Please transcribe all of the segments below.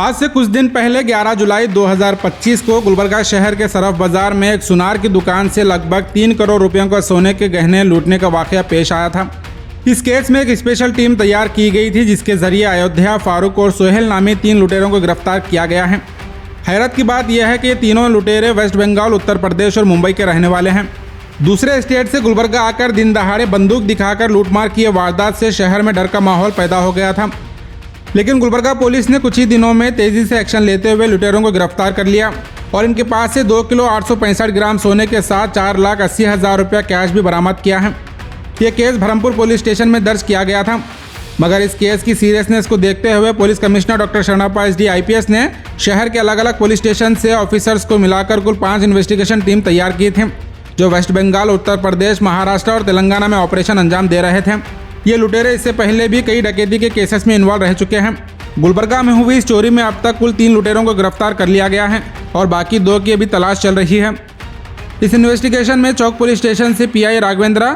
आज से कुछ दिन पहले 11 जुलाई 2025 को गुलबर्गा शहर के सरफ बाजार में एक सुनार की दुकान से लगभग 3 करोड़ रुपयों का सोने के गहने लूटने का वाकया पेश आया था। इस केस में एक स्पेशल टीम तैयार की गई थी, जिसके जरिए अयोध्या, फारूक और सोहेल नामी 3 लुटेरों को गिरफ्तार किया गया है। हैरत की बात यह है कि ये तीनों लुटेरे वेस्ट बंगाल, उत्तर प्रदेश और मुंबई के रहने वाले हैं। दूसरे स्टेट से गुलबर्गा आकर दिन दहाड़े बंदूक दिखाकर लूटमार की वारदात से शहर में डर का माहौल पैदा हो गया था। लेकिन गुलबर्गा पुलिस ने कुछ ही दिनों में तेजी से एक्शन लेते हुए लुटेरों को गिरफ्तार कर लिया और इनके पास से 2 किलो 865 ग्राम सोने के साथ 4,80,000 रुपया कैश भी बरामद किया है। ये केस भरमपुर पुलिस स्टेशन में दर्ज किया गया था, मगर इस केस की सीरियसनेस को देखते हुए police commissioner doctor Sharanappa SD IPS ने शहर के अलग अलग पुलिस स्टेशन से ऑफिसर्स को मिलाकर कुल 5 इन्वेस्टिगेशन टीम तैयार की थे, जो वेस्ट बंगाल, उत्तर प्रदेश, महाराष्ट्र और तेलंगाना में ऑपरेशन अंजाम दे रहे थे। ये लुटेरे इससे पहले भी कई डकैती के केसेस में इन्वॉल्व रह चुके हैं। गुलबर्गा में हुई इस चोरी में अब तक कुल 3 लुटेरों को गिरफ्तार कर लिया गया है और बाकी 2 की अभी तलाश चल रही है। इस इन्वेस्टिगेशन में चौक पुलिस स्टेशन से PI राघवेंद्रा,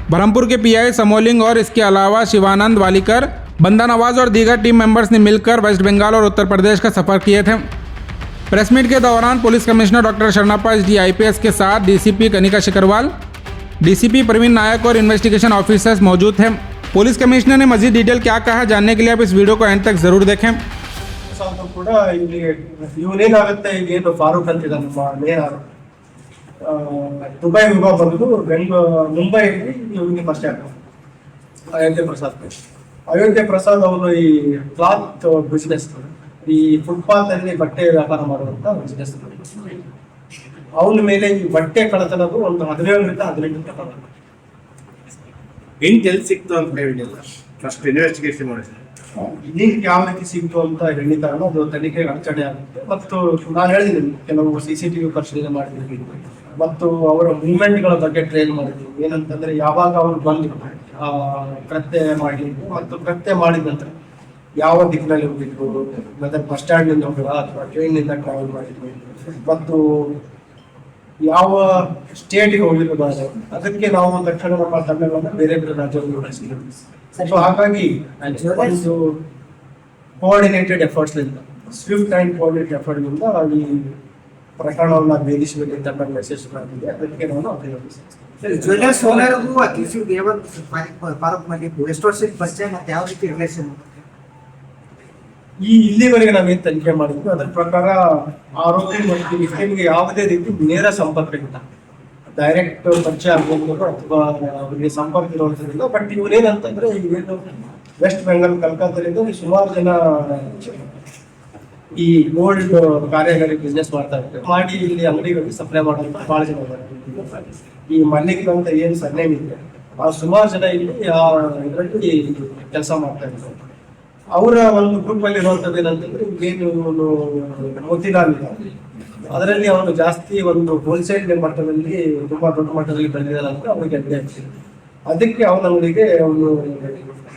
बरहमपुर के PI समोलिंग और इसके अलावा शिवानंद वालीकर, बंदा नवाज और दीगर टीम मेंबर्स ने मिलकर वेस्ट बंगाल और उत्तर प्रदेश का सफर किए थे। प्रेस मीट के दौरान police commissioner doctor Sharanappa SD IPS के साथ DCP कनिका शिकरवाल, DCP प्रवीण नायक और इन्वेस्टिगेशन ऑफिसर्स मौजूद थे। पुलिस कमिश्नर ने मजीद डिटेल क्या कहा, जानने के लिए आप इस वीडियो को एंड तक जरूर देखें। ಕೂಡ ಇಲ್ಲಿ ಇವನೇನಾಗುತ್ತೆ ಈಗೇನು ಫಾರೂಕ್ ಅಂತ ದುಬೈ ವಿಭಾಗ ಬಂದು ಮುಂಬೈಯಲ್ಲಿ ಇವನಿಗೆ ಫಸ್ಟ್ ಅಯೋಧ್ಯೆ ಪ್ರಸಾದ್ ಅವರು ಈ ಕ್ಲಾತ್ ಬಿಸ್ನೆಸ್, ಈ ಫುಟ್ಪಾತ್ ಅಲ್ಲಿ ಬಟ್ಟೆ ವ್ಯಾಪಾರ ಮಾಡುವಂತ ಬಿಸ್ನೆಸ್. ಅವನ ಮೇಲೆ ಈ ಬಟ್ಟೆ ಕಳ್ಳತನದು ಒಂದು 17ರಿಂದ 18 ಪ್ರಕರಣ. ಹೆಂಗ್ ಎಲ್ಲಿ ಸಿಕ್ತು ಅಂತ ಹೇಳಿಲ್ಲ, ಫಸ್ಟ್ ಇನ್ವೆಸ್ಟಿಗೇಷನ್ ಮಾಡಿದ್ರು. ಈಗ ಯಾವ ರೀತಿ ಸಿಕ್ತು ಅಂತ ಹೇಳಿದಾಗ ಅದು ತನಿಖೆಗೆ ಅಡಚಣೆ ಆಗುತ್ತೆ. ಮತ್ತು ನಾನು ಹೇಳಿದ್ದೀನಿ, ಕೆಲವು CCTV ಪರಿಶೀಲನೆ ಮಾಡಿದ್ವಿ ಮತ್ತು ಅವರ ಮೂವ್ಮೆಂಟ್ಗಳ ಬಗ್ಗೆ ಟ್ರೈನ್ ಮಾಡಿದ್ವಿ. ಏನಂತಂದ್ರೆ ಯಾವಾಗ ಅವರು ಬಂದು ಕೃತ್ಯ ಮಾಡಲಿಕ್ಕೆ ಮತ್ತು ಕೃತ್ಯ ಮಾಡಿದ ನಂತರ ಯಾವ ದಿಕ್ಕಿನಲ್ಲಿ ಹೋಗಿದ್ರು, ಮತ್ತೆ ಬಸ್ ಸ್ಟ್ಯಾಂಡ್ ನಿಂದ ಹೋಗಿಲ್ಲ ಅಥವಾ ಟ್ರೈನ್ ನಿಂದ ಟ್ರಾವೆಲ್ ಮಾಡಿದ್ವಿ ಮತ್ತು ಯಾವ ಸ್ಟೇಟ್ಗೆ ಹೋಗಿರಬಾರ್ದು, ಅದಕ್ಕೆ ನಾವು ತಕ್ಷಣ ನಮ್ಮ ತಂಡಗಳನ್ನು ಬೇರೆ ಬೇರೆ ರಾಜ್ಯಗಳು ನಡೆಸಿದ್ವಿ. ಸೊ ಹಾಗಾಗಿ ಒಂದು coordinated efforts Swift and coordinated effort ಇಂದ ಈ ಪ್ರಕರಣವನ್ನು ಭೇದಿಸುವಲ್ಲಿ ತಂಡ ಯಶಸ್ವಿಯಾಗಿದೆ. ಅದಕ್ಕೆ ನಾನು ಅಭಿನಂದಿಸ್ತೇನೆ. ಜ್ಯುವೆಲ್ಲರ್ಸ್ ಓನರ್ಗೂ ಅಕ್ಯೂಸ್ಡ್ ದೇವನ್ ಫಾರೂಕ್ ಮಲ್ಲಿಗೂ ಎಷ್ಟು ವರ್ಷದ ಪರಿಚಯ ಮತ್ತೆ ಯಾವ ರೀತಿ ರಿಲೇಷನ್? ಇಲ್ಲಿವರೆಗೆ ನಾವೇನು ತನಿಖೆ ಮಾಡಿದ್ವಿ ಅದರ ಪ್ರಕಾರ ಆರೋಪಿ ಮತ್ತು ವಿಕ್ಟಿಮ್ಗೆ ಯಾವುದೇ ರೀತಿ ನೇರ ಸಂಪರ್ಕ ಇಲ್ಲ, ಡೈರೆಕ್ಟ್ ಪರಿಚಯ ಆಗ್ಬೋದು ಅಥವಾ ಅವರಿಗೆ ಸಂಪರ್ಕ ಇರುವಂಥದ್ದಿಲ್ಲ. ಬಟ್ ಇವನೇನಂತಂದ್ರೆ ಇವೇನು ವೆಸ್ಟ್ ಬೆಂಗಾಲ್, ಕಲ್ಕತ್ತಾದಿಂದ ಸುಮಾರು ಜನ ಈ ಗೋಲ್ಡ್ ಕಾರ್ಯಗಳಿಗೆ ಬಿಸ್ನೆಸ್ ಮಾಡ್ತಾ ಇರ್ತಾರೆ, ಮಾಡಿ ಇಲ್ಲಿ ಅಂಗಡಿಗಳಿಗೆ ಸಪ್ಲೈ ಮಾಡೋದು ಬಹಳ ಜನ ಮಾಡ್ತಾರೆ. ಈ ಮಲ್ಲಿಗೆ ಅಂತ ಏನು ಸರ್ನೇಮ್ ಇದೆ, ಆ ಸುಮಾರು ಜನ ಇಲ್ಲಿ ಇದರಲ್ಲಿ ಕೆಲಸ ಮಾಡ್ತಾ ಇರ್ತಾರೆ. ಅವರ ಒಂದು ಗ್ರೂಪ್ ಅಲ್ಲಿ ಇರುವಂತದ್ದು ಏನಂತಂದ್ರೆ ಏನು ಮೋತಿಲಾಲ್ ಇದೆ, ಅದರಲ್ಲಿ ಅವನು ಜಾಸ್ತಿ ಒಂದು ಹೋಲ್ಸೇಲ್ ಮಟ್ಟದಲ್ಲಿ ತುಂಬಾ ದೊಡ್ಡ ಮಟ್ಟದಲ್ಲಿ ಬೆಳೆದಿದ್ದಾರೆ ಅಂತ ಅವನಿಗೆ ಅಡ್ಡೆ ಆಗ್ತದೆ. ಅದಕ್ಕೆ ಅವನ ಅಂಗಡಿಗೆ ಅವನು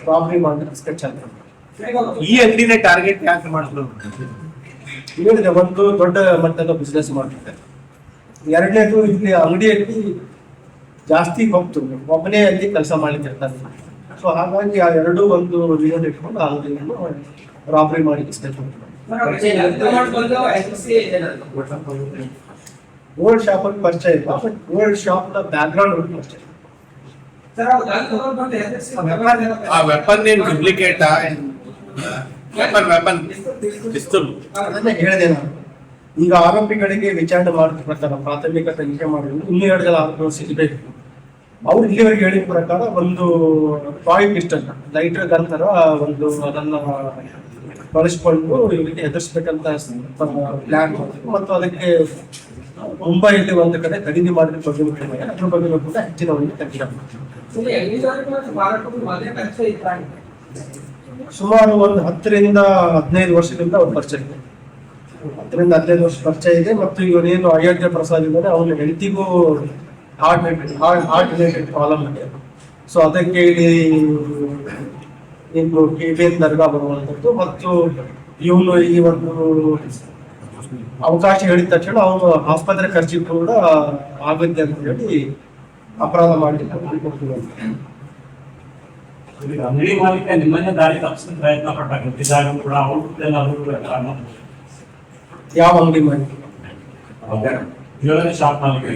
ರಾಬರಿ ಮಾಡಿ ಸ್ಕೆಚ್ ಆಗ್ತದೆ. ಈ ಅಂಗಡಿನ ಟಾರ್ಗೆಟ್ ಯಾಕೆ ಮಾಡಿದ್ರು? ಹೇಳಿದೆ, ಒಂದು ದೊಡ್ಡ ಮಟ್ಟದ ಬಿಸ್ನೆಸ್ ಮಾಡ್ತಾರೆ. ಎರಡನೇದು, ಇಲ್ಲಿ ಅಂಗಡಿಯಲ್ಲಿ ಜಾಸ್ತಿ ಹೋಗ್ತು, ಒಬ್ಬನೇ ಅಲ್ಲಿ ಕೆಲಸ ಮಾಡ್ಲಿಕ್ಕೆ ಇರ್ತಾರೆ. ಸೊ ಹಾಗಾಗಿ ಆ ಎರಡು ಒಂದು ರೀಸನ್ ಇಟ್ಕೊಂಡು ಆ ಅಂಗಡಿಯನ್ನು ರಾಬರಿ ಮಾಡಿ ಸ್ಕೆಚ್ ಮಾಡ್ತಾರೆ. ಗೋಲ್ಡ್ ಶಾಪ್ ಅಲ್ಲಿ ಪರಿಚಯ ಇಲ್ಲ, ಬಟ್ ಗೋಲ್ಡ್ ಶಾಪ್ ನ ಬ್ಯಾಕ್ ಗ್ರೌಂಡ್ ಪರಿಚಯ. ಆ ವೆಪನ್ ಏನ್ ಡೂಪ್ಲಿಕೇಟ್ ವೆಪನ್ ಪಿಸ್ತೂಲ್ ಅದನ್ನ ಹೇಳಿದೆ ನಾನು. ಈಗ ಆರೋಪಿಗಳಿಗೆ ವಿಚಾರಣೆ ಮಾಡಿದ ಪ್ರಕಾರ ಪ್ರಾಥಮಿಕ ತನಿಖೆ ಮಾಡಿದ್ರು, ಇನ್ನೂ 2 ಜನ ಆರೋಪಿಗಳು ಸಿಗಬೇಕು. ಅವ್ರು ಇಲ್ಲಿವರೆಗೆ ಹೇಳಿದ ಪ್ರಕಾರ ಒಂದು ಟಾಯ್ ಪಿಸ್ಟಲ್, ಲೈಟರ್ ಗನ್ ತರ ಒಂದು ಅದನ್ನ ಬಳಸಿಕೊಂಡು ಇವರಿಗೆ ಎದುರಿಸಬೇಕಂತ ಪ್ಲಾನ್ ಮಾಡಿದ್ರು ಮತ್ತು ಅದಕ್ಕೆ ಮುಂಬೈಯಲ್ಲಿ ಒಂದು ಕಡೆ ಖರೀದಿ ಮಾಡಿದ ಬಗ್ಗೆ ಅದ್ರ ಬಗ್ಗೆ ಕೂಡ ಹೆಚ್ಚಿನ ಒಂದು ತನಿಖೆ ಸುಮಾರು ಒಂದು 10ರಿಂದ 15 ವರ್ಷದಿಂದ ಅವ್ರ ಪರಿಚಯ ಇದೆ. 10ರಿಂದ 15 ವರ್ಷ ಪರಿಚಯ ಇದೆ. ಮತ್ತು ಇವನೇನು ಅಯೋಧ್ಯೆ ಪ್ರಸಾದ್ ಇದ್ದಾನೆ, ಅವನ ಹೆಂಡತಿಗೂ ಹಾರ್ಟ್ ರಿಲೇಟೆಡ್ ಪ್ರಾಬ್ಲಮ್ ಇದೆ. ಸೊ ಅದಕ್ಕೆ ಇಲ್ಲಿ ಇನ್ನು KBN ದರ್ಗಾ ಬರುವಂಥದ್ದು ಮತ್ತು ಇವನು ಈ ಒಂದು ಅವಕಾಶ ಹೇಳಿದ ತಕ್ಷಣ ಅವನು ಆಸ್ಪತ್ರೆ ಖರ್ಚಿಗೆ ಕೂಡ ಆಗುತ್ತೆ ಅಂತ ಹೇಳಿ ಅಪರಾಧ ಮಾಡಲಿಕ್ಕೆ ಈಗ ಅಂಗಡಿ ಮಾಲೀಕ ನಿಮ್ಮನ್ನೇ ದಾರಿ ತಪ್ಪಿಸಲು ಪ್ರಯತ್ನ ಪಟ್ಟಾಗ ಕೂಡ ಅವ್ರು ಯಾವ ಅಂಗಡಿ ಮಾಡಿ ಏಳನೇ ಶಾಪ್ ಮಾಲೀಕ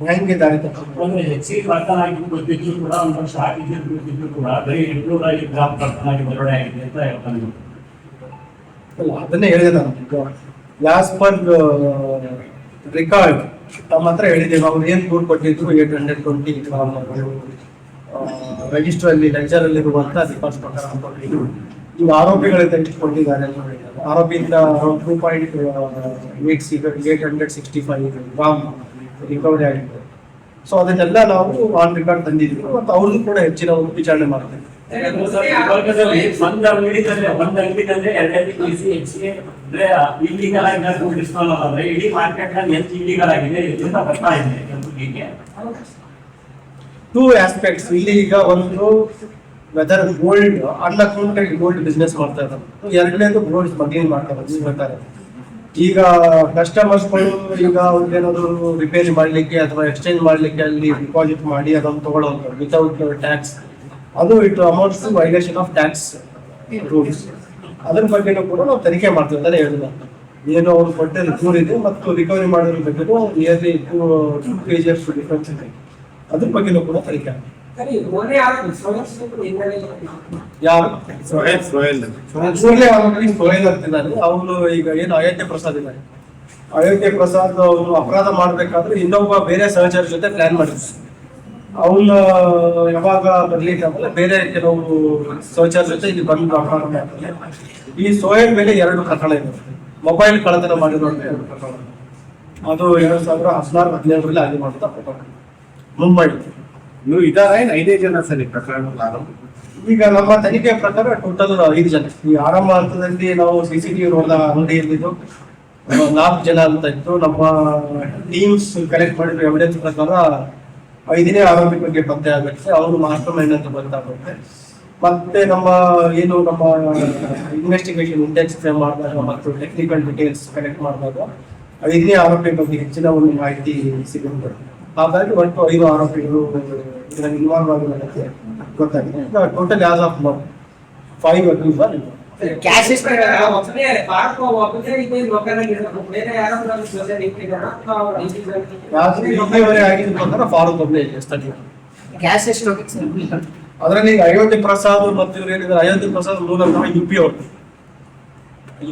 ಹೆಂಗೆ ದಾರಿ ತಪ್ಪಿಸ್ತಾರೆ? ಅಂದ್ರೆ ಹೆಚ್ಚಿಗೆ ಕರ್ತನಾಗಿ ಗೊತ್ತಿದ್ರು ಕೂಡ ಒಂದು ಶಾಪ್ ಇದ್ದಿದ್ದು ಕೂಡ ಬರೀ 805 ಗ್ರಾಮ್ ಕರ್ತನಾಗಿ ಬರಡೆ ಆಗಿದೆ ಅಂತ ಹೇಳ್ತಾನೆ. ಅಲ್ಲ, ಅದನ್ನೇ ಹೇಳಿದೆ ನಾನು. ಯಾಸ್ ಪರ್ ರೆಕಾರ್ಡ್ ತಮ್ಮ ಹತ್ರ ಹೇಳಿದ್ದೇವೆ. ಅವ್ರು ಏನ್ ದೂರು ಕೊಟ್ಟಿದ್ರು 820 ಗ್ರಾಮ್ ರಿಜಿಸ್ಟರ್ ಅಲ್ಲಿ ಲೆಕ್ಚರ್ ಅಲ್ಲಿ ಇರುವಂತ ರಿಕಾರ್ಡ್ಸ್ ಪ್ರಕಾರ ಹಾಕೊಂಡಿದ್ರು. ಈಗ ಆರೋಪಿಗಳಿಂದ ಇಟ್ಕೊಂಡಿದ್ದಾರೆ. ಆರೋಪಿಯಿಂದ 2.865 ಗ್ರಾಮ್ ರಿಕವರಿ ಆಗಿದೆ. ಸೊ ಅದನ್ನೆಲ್ಲ ನಾವು ಆನ್ ರೆಕಾರ್ಡ್ ತಂದಿದ್ವಿ ಮತ್ತು ಅವ್ರದ್ದು ಕೂಡ ಹೆಚ್ಚಿನ ಒಂದು ವಿಚಾರಣೆ ಮಾಡ್ತೇವೆ. ಒಂದ್ ಅಂಗಡಿನಲ್ಲಿ ಎರಡೆರಡು ಕೆಜಿ ಹೆಚ್ಚಿಗೆ ಅಂದ್ರೆ ಇಲ್ಲಿಗಲ್ ಆಗಿ ಡಿಸ್ಕೌಂಟ್ ಅಂದ್ರೆ ಇಡೀ ಮಾರ್ಕೆಟ್ ನಲ್ಲಿ ಎಷ್ಟು ಇಲ್ಲಿಗಲ್ ಆಗಿದೆ ಎಲ್ಲಿಂದ ಬರ್ತಾ ಇದೆ ಹೀಗೆ ಟೂ ಆಸ್ಪೆಕ್ಟ್ಸ್ ಇಲ್ಲಿ. ಈಗ ಒಂದು whether gold unaccounted gold business ಮಾಡ್ತಾ ಇದ್ದಾರೆ. ಎರಡನೇದು ಗೋಲ್ಡ್ ಸ್ಮಗ್ಲಿಂಗ್ ಮಾಡ್ತಾರೆ. ಈಗ ಕಸ್ಟಮರ್ಸ್ಗಳು ಈಗ ಅವ್ರಿಗೇನಾದ್ರು ರಿಪೇರಿ ಮಾಡ್ಲಿಕ್ಕೆ ಅಥವಾ ಎಕ್ಸ್ಚೇಂಜ್ ಮಾಡ್ಲಿಕ್ಕೆ ಅಲ್ಲಿ ಡಿಪಾಸಿಟ್ ಮಾಡಿ ಅದನ್ನು ತಗೊಳ್ಳೋದು ವಿತೌಟ್ ಟ್ಯಾಕ್ಸ್, ಅದು it amounts violation of tax rules. ಅದ್ರ ಬಗ್ಗೆನೂ ಕೂಡ ನಾವು ತನಿಖೆ ಮಾಡ್ತೀವಿ ಅಂತಾನೆ ಹೇಳಿಲ್ಲ. ಏನು ಅವ್ರು ಕೊಟ್ಟಿರೋ ದೂರ ಇದೆ ಮತ್ತು ರಿಕವರಿ ಮಾಡೋದ್ರ ಬಗ್ಗೆನೂ ನಿಯರ್ಲಿ 2 kgs ಡಿಫ್ರೆನ್ಸ್ ಇದೆ. ಅದ್ರ ಬಗ್ಗೆನೂ ಕೂಡ ತನಿಖೆ ಯಾರು ಸೋಹೇಲ್ ಅಂತಿದ್ದಾರೆ. ಅವನು ಈಗ ಏನು ಅಯೋಧ್ಯೆ ಪ್ರಸಾದ್ ಇದ್ದಾರೆ. ಅಯೋಧ್ಯೆ ಪ್ರಸಾದ್ ಅವನು ಅಪರಾಧ ಮಾಡ್ಬೇಕಾದ್ರೆ ಇನ್ನೊಬ್ಬ ಬೇರೆ ಸಹಚರ ಜೊತೆ ಪ್ಲಾನ್ ಮಾಡಿದ್ರು. ಅವನು ಯಾವಾಗ ಬರ್ಲಿಕ್ಕೆ ಆಮೇಲೆ ಬೇರೆ ಕೆಲವು ಸಹಚರ ಜೊತೆ ಇಲ್ಲಿ ಬಂದು ಅಪರಾಧ ಮಾಡ್ತಾರೆ. ಈ ಸೋಹೇಲ್ ಮೇಲೆ 2 ಪ್ರಕರಣ ಇದೆ. ಮೊಬೈಲ್ ಕಳ್ಳತನ ಮಾಡಿರೋ 2 ಪ್ರಕರಣ. ಅದು 2016-17 ಆಗಿ ಮಾಡ್ತಾ ಪ್ರಕರಣ ಮುಂಬೈ. ನೀವು ಇದಾರೆ 5 ಜನ ಸರಿ ಪ್ರಕರಣ. ಈಗ ನಮ್ಮ ತನಿಖೆ ಪ್ರಕಾರ ಟೋಟಲ್ 5 ಜನ. ಈ ಆರಂಭ ಹಂತದಲ್ಲಿ ನಾವು CCTV ನೋಡಿದ ಅಂಗಡಿಯಲ್ಲಿದ್ದು 4 ಜನ ಅಂತ ಇತ್ತು. ನಮ್ಮ ಟೀಮ್ಸ್ ಕಲೆಕ್ಟ್ ಮಾಡಿರೋ ಎವಿಡೆನ್ಸ್ ಪ್ರಕಾರ 5ನೇ ಆರೋಪಿ ಬಗ್ಗೆ ಪತ್ತೆ ಆಗುತ್ತೆ. ಅವರು ಮಾಸ್ಟರ್ ಮೈಂಡ್ ಅಂತ ಗೊತ್ತಾಗುತ್ತೆ. ಮತ್ತೆ ನಮ್ಮ ಇನ್ವೆಸ್ಟಿಗೇಷನ್ ಇಂಡೆಕ್ಸ್ ಮಾಡಿದಾಗ ಮತ್ತು ಟೆಕ್ನಿಕಲ್ ಡೀಟೇಲ್ಸ್ ಕಲೆಕ್ಟ್ ಮಾಡಿದಾಗ 5ನೇ ಆರೋಪಿ ಬಗ್ಗೆ ಹೆಚ್ಚಿನ ಒಂದು ಮಾಹಿತಿ ಸಿಗುತ್ತೆ. ಹಾಗಾಗಿ ಒಟ್ಟು 5 ಆರೋಪಿಗಳು ಇದರಲ್ಲಿ ಇನ್ವಾಲ್ವ್ ಆಗಿರೋದಕ್ಕೆ ಗೊತ್ತಾಗಿದೆ. Total as of 5 accuse are cash ಎಷ್ಟು ಇಲ್ಲಿವರೆಗೆ ಆಗಿದ ಪ್ರಕಾರ ಫಾರೂಕ್ ಒಬ್ಬನೇ ಸ್ಟಡಿ. ಕ್ಯಾಶ್ ಎಷ್ಟು ಹೋಗಿತ್ತು ಸರ್? ಅದರಲ್ಲಿ ಈಗ ಅಯೋಧ್ಯೆ ಪ್ರಸಾದ್ ಮತ್ತು ಇವ್ರು ಏನಿದ್ದಾರೆ, ಅಯೋಧ್ಯೆ ಪ್ರಸಾದ್ ಮೂಲತಃ UP ಅವರು.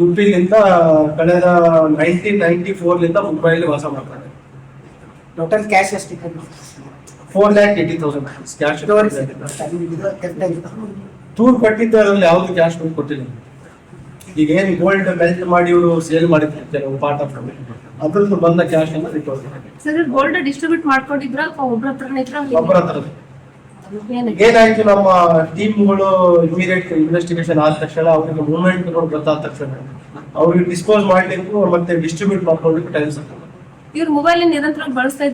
UP-ಲಿಂದ ಕಳೆದ 1994 ಮುಂಬೈಲಿ ವಾಸ ಮಾಡ್ತಾರೆ. ಟೋಟಲ್ ಕ್ಯಾಶ್ ಎಷ್ಟು? 4,80,000 ಕ್ಯಾಶ್. ಟೂರ್ ಕೊಟ್ಟಿದ್ದರಲ್ಲಿ ಯಾವ್ದು ಕ್ಯಾಶ್ ಕೊಟ್ಟಿಲ್ಲ. ಈಗ ಏನು ಗೋಲ್ಡ್ ಮೆಲ್ಟ್ ಮಾಡಿ ಇವರು ಸೇಲ್ ಮಾಡಿದ್ರು ಕೆಲವು ಪಾರ್ಟ್ ಆಫ್ ಅದ್ರದ್ದು ಬಂದ ಕ್ಯಾಶ್ ಅನ್ನ ರಿಕವರ್ ಮಾಡಿ. ಸರ್ ಗೋಲ್ಡ್ ಡಿಸ್ಟ್ರಿಬ್ಯೂಟ್ ಮಾಡ್ಕೊಂಡಿದ್ರ ಒಬ್ಬರ ಹತ್ರನೇ ಇದ್ರ? ಒಬ್ಬರ ಹತ್ರ. ಏನಾಯ್ತು, ನಮ್ಮ ಟೀಮ್ಗಳು ಇಮಿಡಿಯೇಟ್ ಇನ್ವೆಸ್ಟಿಗೇಷನ್ ಆದ ತಕ್ಷಣ ಅವರಿಗೆ ಮೂವ್ಮೆಂಟ್ ಗೊತ್ತಾದ ತಕ್ಷಣ ಅವ್ರಿಗೆ ಡಿಸ್ಪೋಸ್ ಮಾಡ್ಲಿಕ್ಕೂ ಮತ್ತೆ ಡಿಸ್ಟ್ರಿಬ್ಯೂಟ್ ಮಾಡ್ಕೊಳ್ಳಿಕ್ಕೆ ಟೈಮ್ ಸಾಕು. ಇವ್ರ ಮೊಬೈಲ್ ನಿರಂತರ ಬಳಸ್ತಾ